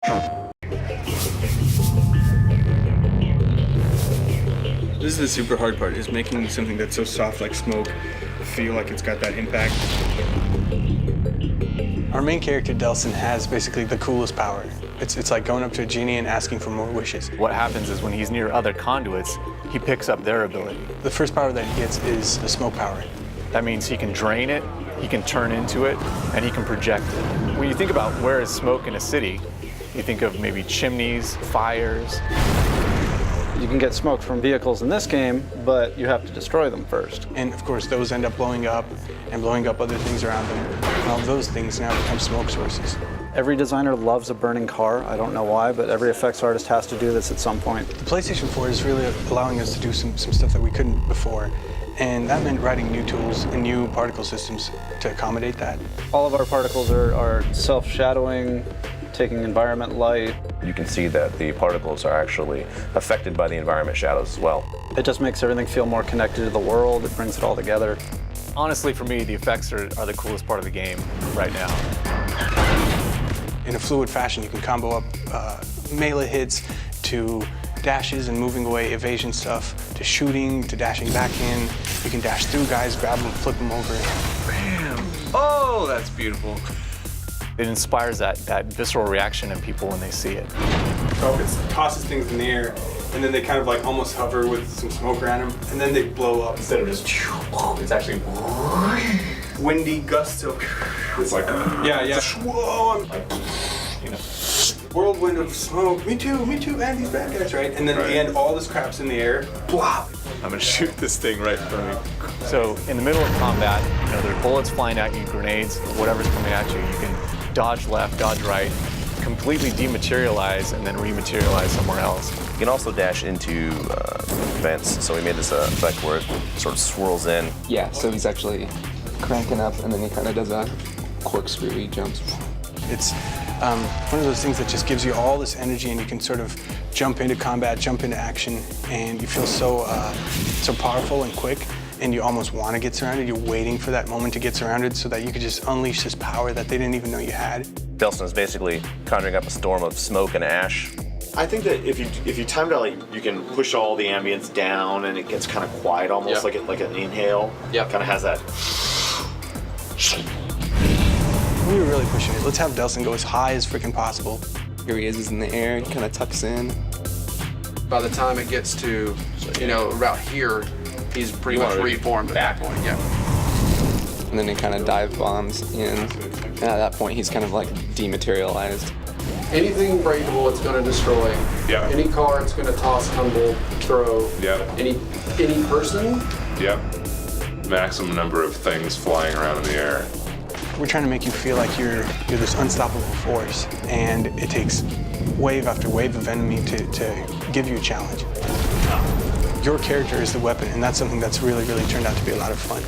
This is the super hard part, is making something that's so soft like smoke feel like it's got that impact. Our main character, Delson, has basically the coolest power. It's like going up to a genie and asking for more wishes. What happens is when he's near other conduits, he picks up their ability. The first power that he gets is the smoke power. That means he can drain it, he can turn into it, and he can project it. When you think about where is smoke in a city, you think of maybe chimneys, fires. You can get smoke from vehicles in this game, but you have to destroy them first. And of course, those end up blowing up and blowing up other things around them. And all those things now become smoke sources. Every designer loves a burning car. I don't know why, but every effects artist has to do this at some point. The PlayStation 4 is really allowing us to do some stuff that we couldn't before. And that meant writing new tools and new particle systems to accommodate that. All of our particles are self-shadowing, taking environment light. You can see that the particles are actually affected by the environment shadows as well. It just makes everything feel more connected to the world. It brings it all together. Honestly, for me, the effects are the coolest part of the game right now. In a fluid fashion, you can combo up melee hits to dashes and moving away evasion stuff, to shooting, to dashing back in. You can dash through guys, grab them, flip them over. Bam! Oh, that's beautiful. It inspires that visceral reaction in people when they see it. It tosses things in the air, and then they kind of like almost hover with some smoke around them, and then they blow up. Instead of just, it's actually windy gusts of. It's like, whoa, whirlwind of smoke. Me too, and these bad guys, right? And then at the end, all this crap's in the air. Blah. I'm gonna shoot this thing right in front of me. So in the middle of combat, there are bullets flying at you, grenades, whatever's coming at you. You can dodge left, dodge right, completely dematerialize, and then rematerialize somewhere else. You can also dash into vents, so we made this effect where it sort of swirls in. Yeah, so he's actually cranking up, and then he kind of does a corkscrew, he jumps. It's one of those things that just gives you all this energy, and you can sort of jump into combat, jump into action, and you feel so powerful and quick, and you almost want to get surrounded. You're waiting for that moment to get surrounded so that you could just unleash this power that they didn't even know you had. Delson is basically conjuring up a storm of smoke and ash. I think that if you timed out, like, you can push all the ambience down and it gets kind of quiet, almost like an inhale. Yeah, kind of has that. We were really pushing it. Let's have Delson go as high as freaking possible. Here he is in the air, he kind of tucks in. By the time it gets to, about here, he's pretty much reformed at that point, yeah. And then he kind of dive bombs in. And at that point, he's kind of like dematerialized. Anything breakable, it's going to destroy. Yeah. Any car, it's going to toss, tumble, throw. Yeah. Any person. Yep. Maximum number of things flying around in the air. We're trying to make you feel like you're this unstoppable force, and it takes wave after wave of enemy to give you a challenge. Your character is the weapon, and that's something that's really, really turned out to be a lot of fun.